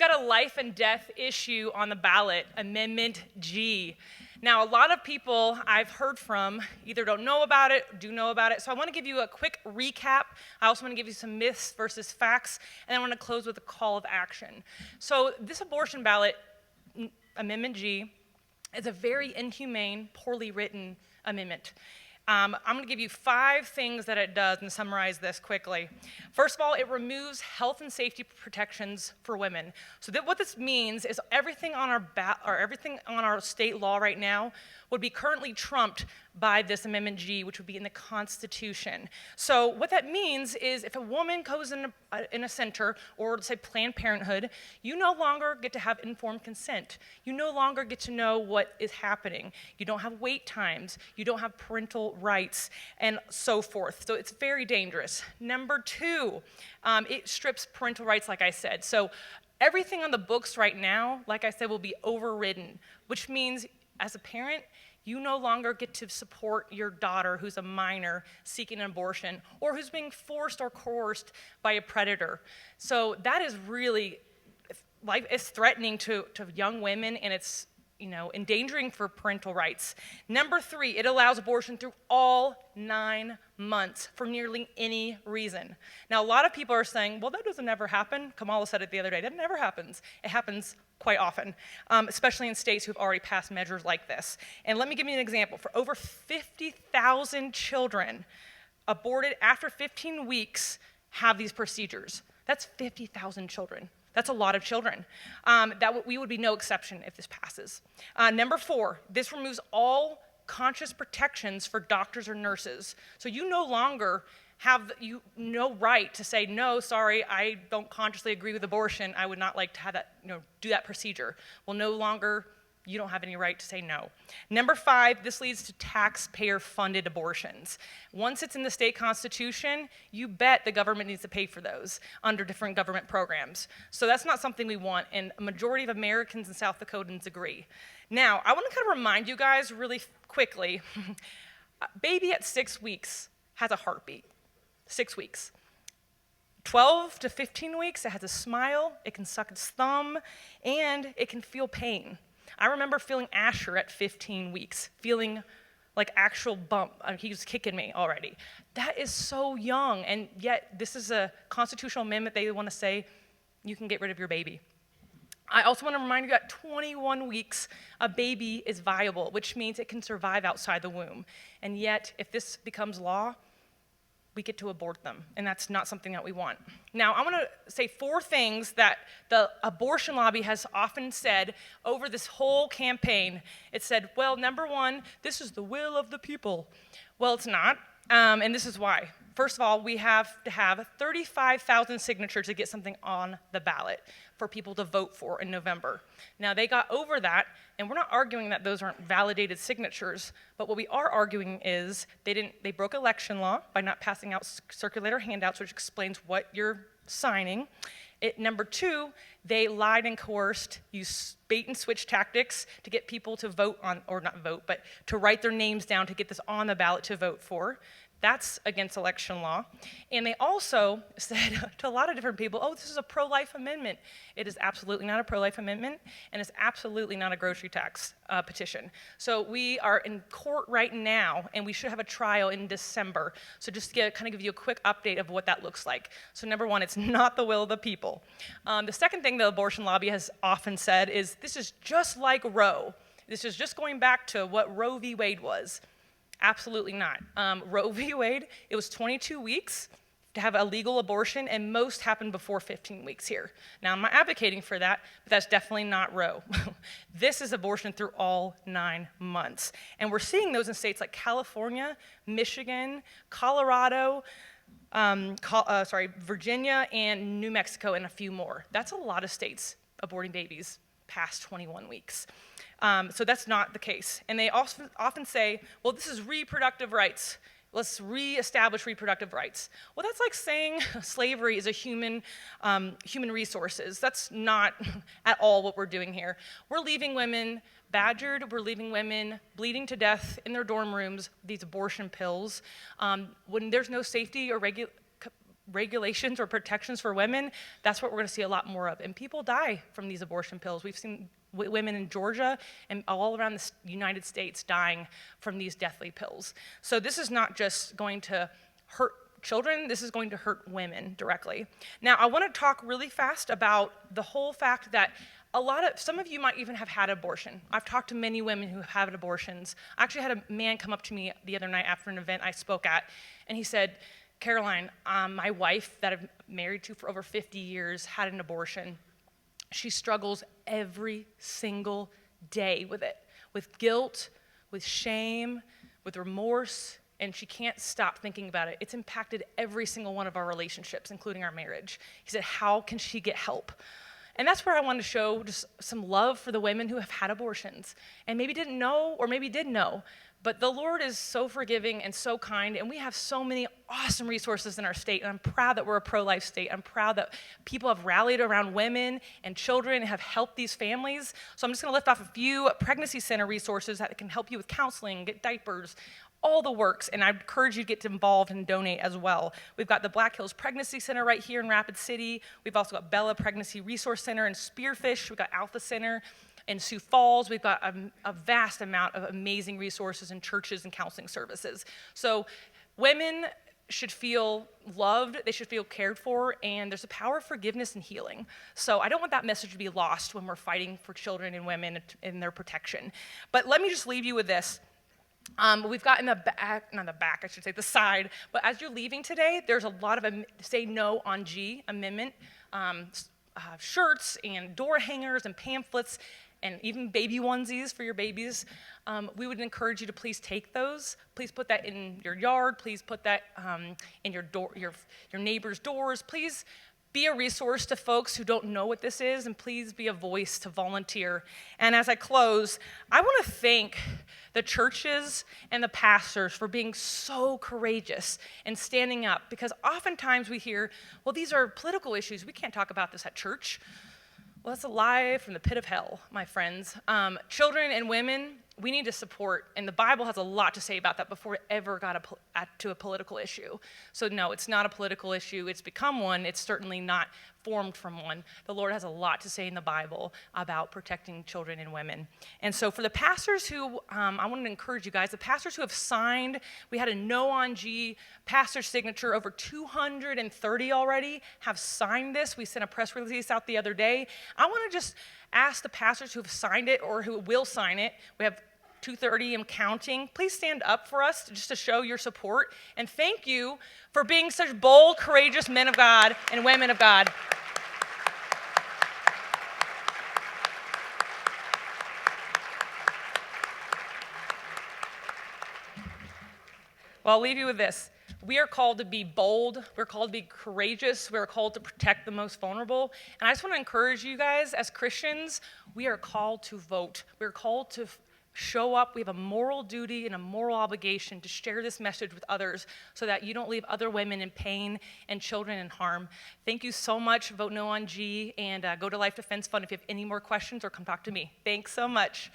got a life and death issue on the ballot, Amendment G. Now, a lot of people I've heard from either don't know about it, do know about it, so I want to give you a quick recap. I also want to give you some myths versus facts, and I want to close with a call of action. So this abortion ballot, Amendment G, is a very inhumane, poorly written amendment. I'm going to give you 5 things that it does and summarize this quickly. First of all, it removes health and safety protections for women. So what this means is everything on our state law right now would be currently trumped by this Amendment G, which would be in the Constitution. So what that means is if a woman goes in a center, or let's say Planned Parenthood, you no longer get to have informed consent. You no longer get to know what is happening. You don't have wait times. You don't have parental rights, and so forth. So it's very dangerous. Number 2, it strips parental rights, like I said. So everything on the books right now, like I said, will be overridden, which means as a parent, you no longer get to support your daughter who's a minor seeking an abortion or who's being forced or coerced by a predator. So that is really, it's threatening to young women, and it's endangering for parental rights. Number 3, it allows abortion through all 9 months for nearly any reason. Now, a lot of people are saying, well, that doesn't ever happen. Kamala said it the other day. That never happens. It happens quite often, especially in states who've already passed measures like this. And let me give you an example. For over 50,000 children aborted after 15 weeks have these procedures. That's 50,000 children. That's a lot of children. We would be no exception if this passes. Number 4, this removes all conscious protections for doctors or nurses. So you no longer have no right to say, no, sorry, I don't consciously agree with abortion. I would not like to have that, do that procedure. Well, no longer, you don't have any right to say no. Number 5, this leads to taxpayer-funded abortions. Once it's in the state constitution, you bet the government needs to pay for those under different government programs. So that's not something we want, and a majority of Americans and South Dakotans agree. Now, I want to kind of remind you guys really quickly, a baby at 6 weeks has a heartbeat. 6 weeks. 12 to 15 weeks, it has a smile, it can suck its thumb, and it can feel pain. I remember feeling Asher at 15 weeks, feeling like actual bump. He was kicking me already. That is so young, and yet this is a constitutional amendment. They want to say you can get rid of your baby. I also want to remind you that 21 weeks, a baby is viable, which means it can survive outside the womb. And yet, if this becomes law, we get to abort them, and that's not something that we want. Now, I want to say 4 things that the abortion lobby has often said over this whole campaign. It said, well, number 1, this is the will of the people. Well, it's not, and this is why. First of all, we have to have 35,000 signatures to get something on the ballot for people to vote for in November. Now, they got over that, and we're not arguing that those aren't validated signatures, but what we are arguing is they broke election law by not passing out circulator handouts, which explains what you're signing. Number 2, they lied and coerced, used bait and switch tactics to get people to vote on, or not vote, but to write their names down to get this on the ballot to vote for. That's against election law. And they also said to a lot of different people, oh, this is a pro-life amendment. It is absolutely not a pro-life amendment, and it's absolutely not a grocery tax petition. So we are in court right now, and we should have a trial in December. So just to kind of give you a quick update of what that looks like. So number 1, it's not the will of the people. The second thing the abortion lobby has often said is this is just like Roe. This is just going back to what Roe v. Wade was. Absolutely not. Roe v. Wade, it was 22 weeks to have a legal abortion, and most happened before 15 weeks here. Now, I'm not advocating for that, but that's definitely not Roe. This is abortion through all 9 months. And we're seeing those in states like California, Michigan, Colorado, Virginia, and New Mexico, and a few more. That's a lot of states aborting babies past 21 weeks. So that's not the case. And they often say, well, this is reproductive rights. Let's reestablish reproductive rights. Well, that's like saying slavery is a human resources. That's not at all what we're doing here. We're leaving women badgered. We're leaving women bleeding to death in their dorm rooms, these abortion pills, when there's no safety or regulations or protections for women, that's what we're going to see a lot more of. And people die from these abortion pills. We've seen women in Georgia and all around the United States dying from these deathly pills. So this is not just going to hurt children, this is going to hurt women directly. Now, I want to talk really fast about the whole fact that some of you might even have had abortion. I've talked to many women who have had abortions. I actually had a man come up to me the other night after an event I spoke at, and he said, Caroline, my wife that I've married to for over 50 years had an abortion. She struggles every single day with it, with guilt, with shame, with remorse, and she can't stop thinking about it. It's impacted every single one of our relationships, including our marriage. He said, how can she get help? And that's where I wanted to show just some love for the women who have had abortions and maybe didn't know or maybe did know. But the Lord is so forgiving and so kind, and we have so many awesome resources in our state, and I'm proud that we're a pro-life state. I'm proud that people have rallied around women and children and have helped these families. So I'm just gonna lift off a few pregnancy center resources that can help you with counseling, get diapers, all the works, and I encourage you to get involved and donate as well. We've got the Black Hills Pregnancy Center right here in Rapid City. We've also got Bella Pregnancy Resource Center in Spearfish. We've got Alpha Center in Sioux Falls. We've got a vast amount of amazing resources in churches and counseling services. So women should feel loved, they should feel cared for, and there's a power of forgiveness and healing. So I don't want that message to be lost when we're fighting for children and women and their protection. But let me just leave you with this. We've got in the back, not the back, I should say, the side, but as you're leaving today, there's a lot of Say No on G amendment, shirts and door hangers and pamphlets and even baby onesies for your babies. We would encourage you to please take those. Please put that in your yard. Please put that in your neighbor's doors. Please be a resource to folks who don't know what this is, and please be a voice to volunteer. And as I close, I want to thank the churches and the pastors for being so courageous and standing up, because oftentimes we hear, well, these are political issues. We can't talk about this at church. Well, that's a lie from the pit of hell, my friends. Children and women, we need to support, and the Bible has a lot to say about that before it ever got to a political issue. So no, it's not a political issue. It's become one. It's certainly not formed from one. The Lord has a lot to say in the Bible about protecting children and women. And so for the pastors who, I wanted to encourage you guys, the pastors who have signed, we had a No on G pastor signature, over 230 already have signed this. We sent a press release out the other day. I want to just ask the pastors who have signed it or who will sign it. We have 230 and counting. Please stand up for us just to show your support. And thank you for being such bold, courageous men of God and women of God. Well, I'll leave you with this. We are called to be bold. We're called to be courageous. We're called to protect the most vulnerable. And I just want to encourage you guys, as Christians, we are called to vote. We're called to show up. We have a moral duty and a moral obligation to share this message with others so that you don't leave other women in pain and children in harm. Thank you so much. Vote No on G, and go to Life Defense Fund if you have any more questions, or come talk to me. Thanks so much.